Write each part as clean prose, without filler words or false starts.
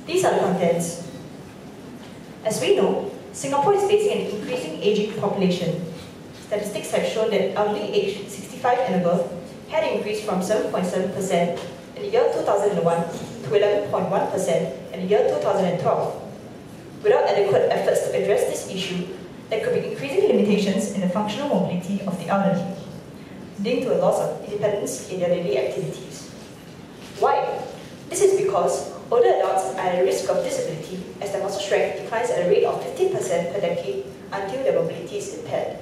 These are the contents. As we know, Singapore is facing an increasing aging population. Statistics have shown that elderly aged 65 and above had increased from 7.7% in the year 2001 to 11.1% in the year 2012. Without adequate efforts to address this issue, there could be increasing limitations in the functional mobility of the elderly, leading to a loss of independence in their daily activities. Why? This is because older adults are at risk of disability as their muscle strength declines at a rate of 15% per decade until their mobility is impaired.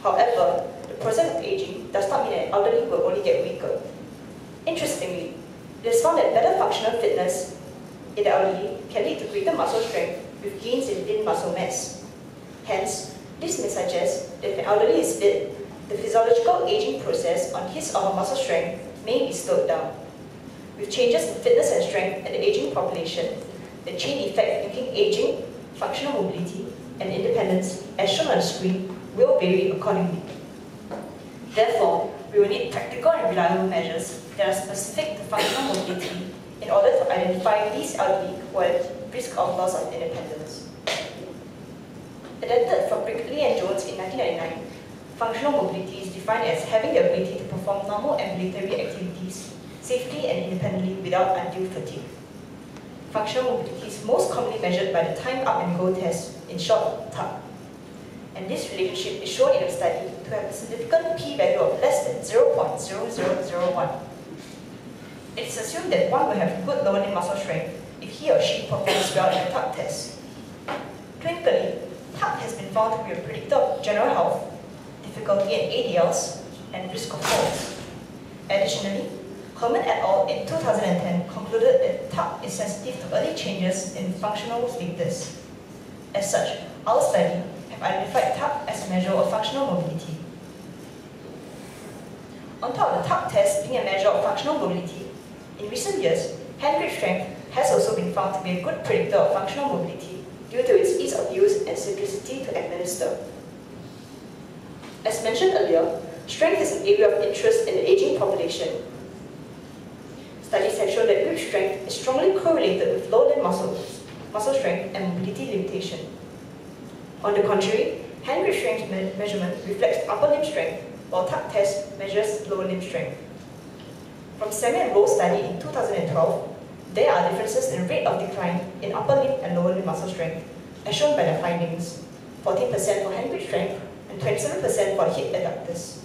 However, the process of aging does not mean that elderly will only get weaker. Interestingly, it is found that better functional fitness in the elderly can lead to greater muscle strength with gains in lean muscle mass. Hence, this may suggest that if an elderly is fit, the physiological aging process on his or her muscle strength may be slowed down. With changes in fitness and strength in the aging population, the chain effect linking aging, functional mobility, and independence, as shown on the screen, will vary accordingly. Therefore, we will need practical and reliable measures that are specific to functional mobility in order to identify these elderly who are at risk of loss of independence. Adapted from Brickley and Jones in 1999, functional mobility is defined as having the ability to perform normal ambulatory activities safely and independently without undue fatigue. Functional mobility is most commonly measured by the time up and go test, in short, TUG. And this relationship is shown in a study to have a significant p-value of less than 0.0001. It is assumed that one will have good lower limb muscle strength if he or she performs well in a TUG test. Clinically, TUG has been found to be a predictor of general health, difficulty in ADLs, and risk of falls. Additionally, Herman et al. In 2010 concluded that TUG is sensitive to early changes in functional status. As such, our study have identified TUG as a measure of functional mobility. On top of the TUG test being a measure of functional mobility, in recent years, hand grip strength has also been found to be a good predictor of functional mobility due to its ease of use and simplicity to administer. As mentioned earlier, strength is an area of interest in the aging population. Studies have shown that grip strength is strongly correlated with low limb muscle strength, and mobility limitation. On the contrary, hand grip strength measurement reflects upper limb strength, while TUG test measures lower limb strength. From semi and roll study in 2012, there are differences in rate of decline in upper limb and lower limb muscle strength, as shown by the findings: 14% for hand grip strength and 27% for hip adductors.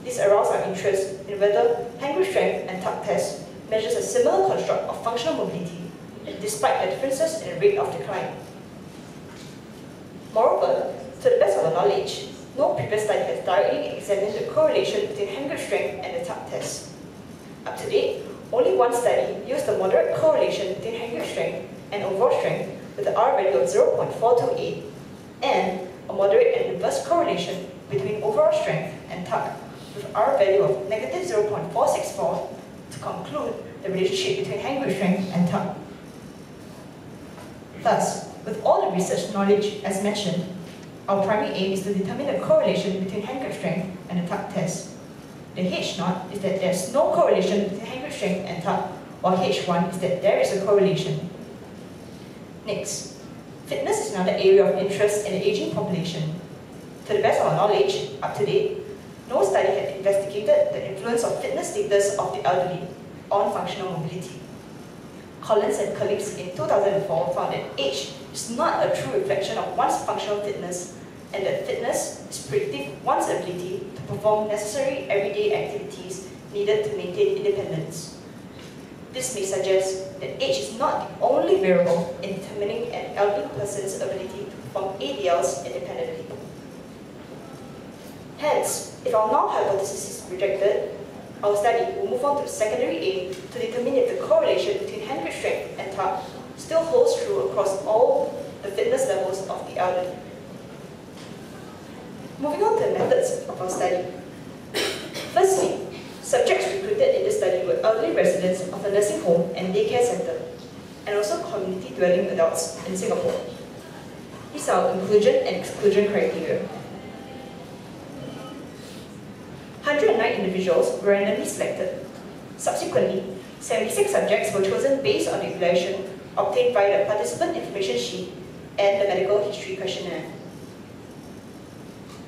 This aroused our interest in whether hand grip strength and TUG test measures a similar construct of functional mobility, despite the differences in the rate of decline. Moreover, to the best of our knowledge, no previous study has directly examined the correlation between hand grip strength and the TUG test. Up to date, only one study used a moderate correlation between hand grip strength and overall strength with an R value of 0.428 and a moderate and inverse correlation between overall strength and TUG with R value of negative 0.464 to conclude the relationship between hand grip strength and TUG. Thus, with all the research knowledge as mentioned, our primary aim is to determine the correlation between hand grip strength and the TUG test. The H0 is that there is no correlation between hand grip strength and TUG, while H1 is that there is a correlation. Next, fitness is another area of interest in the aging population. To the best of our knowledge, up to date, no study had investigated the influence of fitness status of the elderly on functional mobility. Collins and colleagues in 2004 found that age is not a true reflection of one's functional fitness, and that fitness is predictive of one's ability to perform necessary everyday activities needed to maintain independence. This may suggest that age is not the only variable in determining an elderly person's ability to perform ADLs independently. Hence, if our null hypothesis is rejected, our study will move on to the secondary aim to determine if the correlation between hand grip strength and TUG still holds true across all the fitness levels of the elderly. Moving on to the methods of our study. Firstly, subjects recruited in this study were elderly residents of a nursing home and daycare center, and also community-dwelling adults in Singapore. These are our inclusion and exclusion criteria. 109 individuals were randomly selected. Subsequently, 76 subjects were chosen based on the evaluation obtained via the participant information sheet and the medical history questionnaire.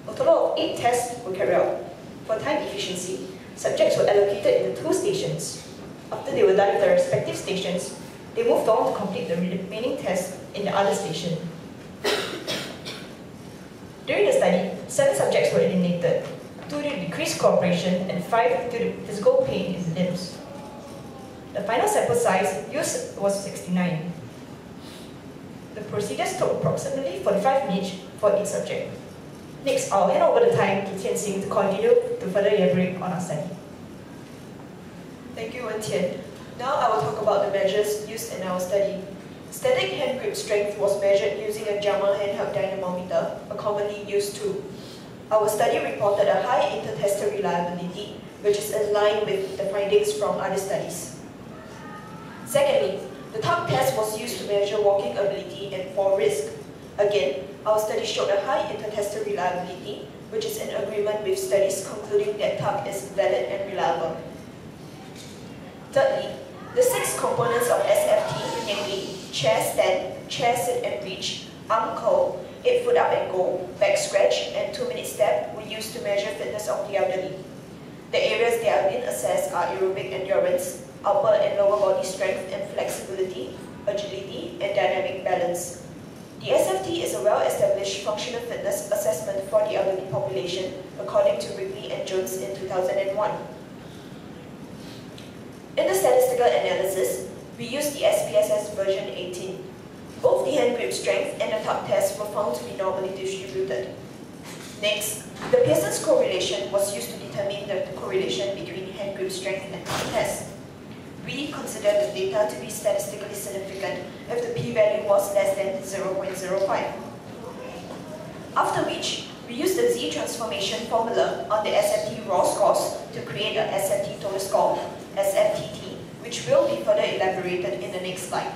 A total of 8 tests were carried out. For time efficiency, subjects were allocated into 2 stations. After they were done with their respective stations, they moved on to complete the remaining tests in the other station. During the study, 7 subjects were eliminated, 2 due to decreased cooperation and 5 due to physical pain in the limbs. The final sample size used was 69. The procedures took approximately 45 minutes for each subject. Next, I'll hand over the time to Tian Xing to continue to further elaborate on our study. Thank you, Wen Tian. Now I will talk about the measures used in our study. Static hand grip strength was measured using a JAMA handheld dynamometer, a commonly used tool. Our study reported a high inter-tester reliability, which is in line with the findings from other studies. Secondly, the tuck test was used to measure walking ability and fall risk. Again, our study showed a high inter-tester reliability, which is in agreement with studies concluding that tuck is valid and reliable. Thirdly, the 6 components of SFT, namely chair stand, chair sit and reach, arm curl, 8 foot up and go, back scratch, and 2-minute step were used to measure fitness of the elderly. The areas that have been assessed are aerobic endurance, upper and lower body strength and flexibility, agility, and dynamic balance. The SFT is a well-established functional fitness assessment for the elderly population, according to Wrigley and Jones in 2001. In the statistical analysis, we used the SPSS version 18. Both the hand grip strength and the tuck test were found to be normally distributed. Next, the Pearson's correlation was used to determine the correlation between hand grip strength and tuck test. We consider the data to be statistically significant if the p-value was less than 0.05. After which, we used the Z transformation formula on the SFT raw scores to create a SFT total score, SFTT, which will be further elaborated in the next slide.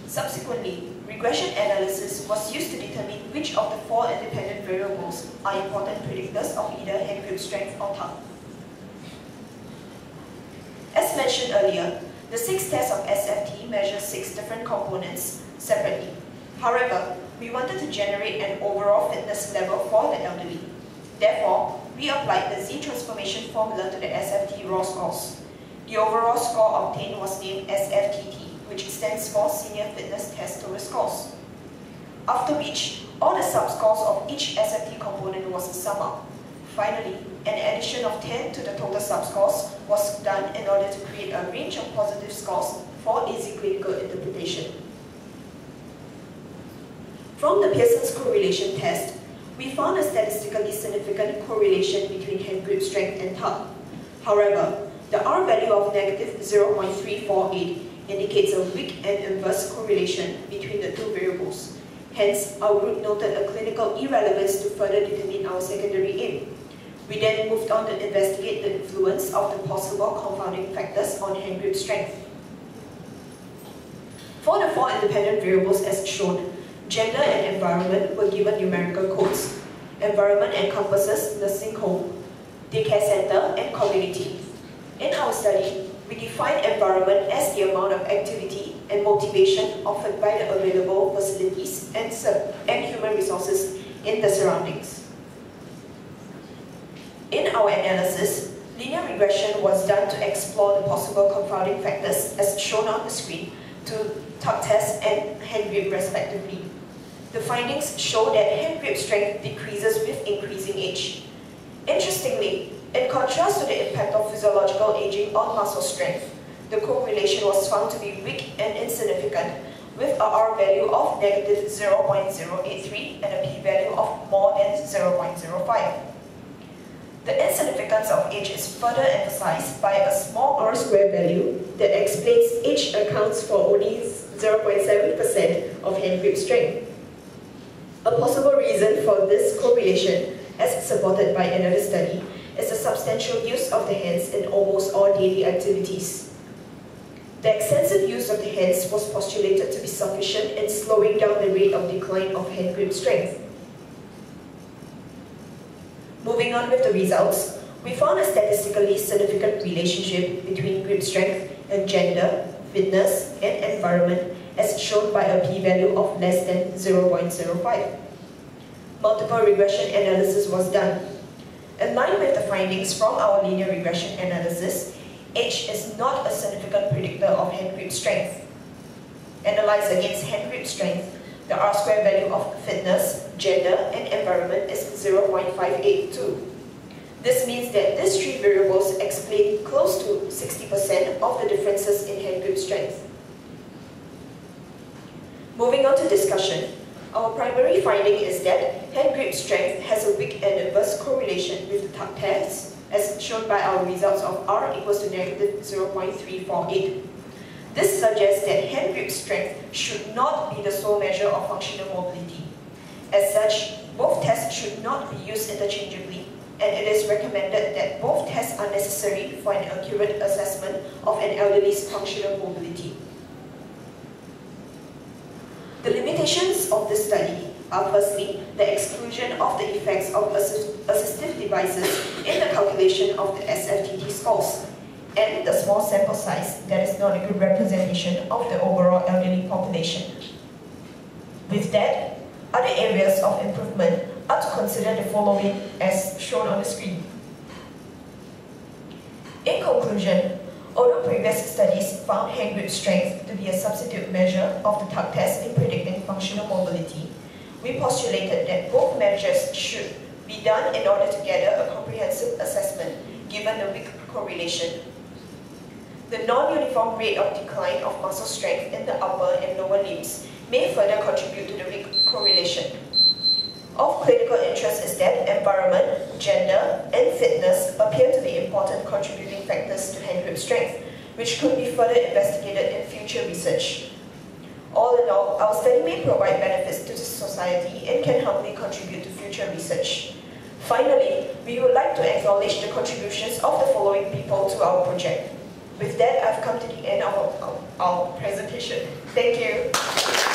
Subsequently, regression analysis was used to determine which of the 4 independent variables are important predictors of either hand grip strength or tuck. As mentioned earlier, the 6 tests of SFT measure 6 different components separately. However, we wanted to generate an overall fitness level for the elderly. Therefore, we applied the Z transformation formula to the SFT raw scores. The overall score obtained was named SFTT, which stands for Senior Fitness Test Total Scores. After which, all the subscores of each SFT component was summed up. Finally, an addition of 10 to the total subscores was done in order to create a range of positive scores for easy clinical interpretation. From the Pearson's correlation test, we found a statistically significant correlation between hand grip strength and tuck. However, the R value of negative 0.348 indicates a weak and inverse correlation between the 2 variables. Hence, our group noted a clinical irrelevance to further determine our secondary aim. We then moved on to investigate the influence of the possible confounding factors on hand grip strength. For the 4 independent variables as shown, gender and environment were given numerical codes. Environment encompasses nursing home, daycare center, and community. In our study, we define environment as the amount of activity and motivation offered by the available facilities and human resources in the surroundings. In our analysis, linear regression was done to explore the possible confounding factors as shown on the screen to tuck test and hand grip respectively. The findings show that hand grip strength decreases with increasing age. Interestingly, in contrast to the impact of physiological aging on muscle strength, the correlation was found to be weak and insignificant, with a R value of negative 0.083 and a p-value of more than 0.05. The insignificance of age is further emphasized by a small R-squared value that explains age accounts for only 0.7% of hand grip strength. A possible reason for this correlation, as supported by another study, is the substantial use of the hands in almost all daily activities. The extensive use of the hands was postulated to be sufficient in slowing down the rate of decline of hand grip strength. Moving on with the results, we found a statistically significant relationship between grip strength and gender, fitness, and environment as shown by a p-value of less than 0.05. Multiple regression analysis was done. In line with the findings from our linear regression analysis, age is not a significant predictor of hand grip strength. Analyzed against hand grip strength, the R-square value of fitness, gender, and environment is 0.582. This means that these three variables explain close to 60% of the differences in hand grip strength. Moving on to discussion, our primary finding is that hand grip strength has a weak and adverse correlation with the tuck test, as shown by our results of R equals to negative 0.348. This suggests that hand grip strength should not be the sole measure of functional mobility. As such, both tests should not be used interchangeably, and it is recommended that both tests are necessary for an accurate assessment of an elderly's functional mobility. The limitations of this study are firstly, the exclusion of the effects of assistive devices in the calculation of the SFTT scores, and the small sample size that is not a good representation of the overall elderly population. With that, other areas of improvement are to consider the following as shown on the screen. In conclusion, although previous studies found hand grip strength to be a substitute measure of the tuck test in predicting functional mobility, we postulated that both measures should be done in order to gather a comprehensive assessment given the weak correlation. The non-uniform rate of decline of muscle strength in the upper and lower limbs may further contribute to the weak correlation. Of critical interest is that environment, gender, and fitness appear to be important contributing factors to hand grip strength, which could be further investigated in future research. All in all, our study may provide benefits to the society and can humbly contribute to future research. Finally, we would like to acknowledge the contributions of the following people to our project. With that, I've come to the end of our presentation. Thank you.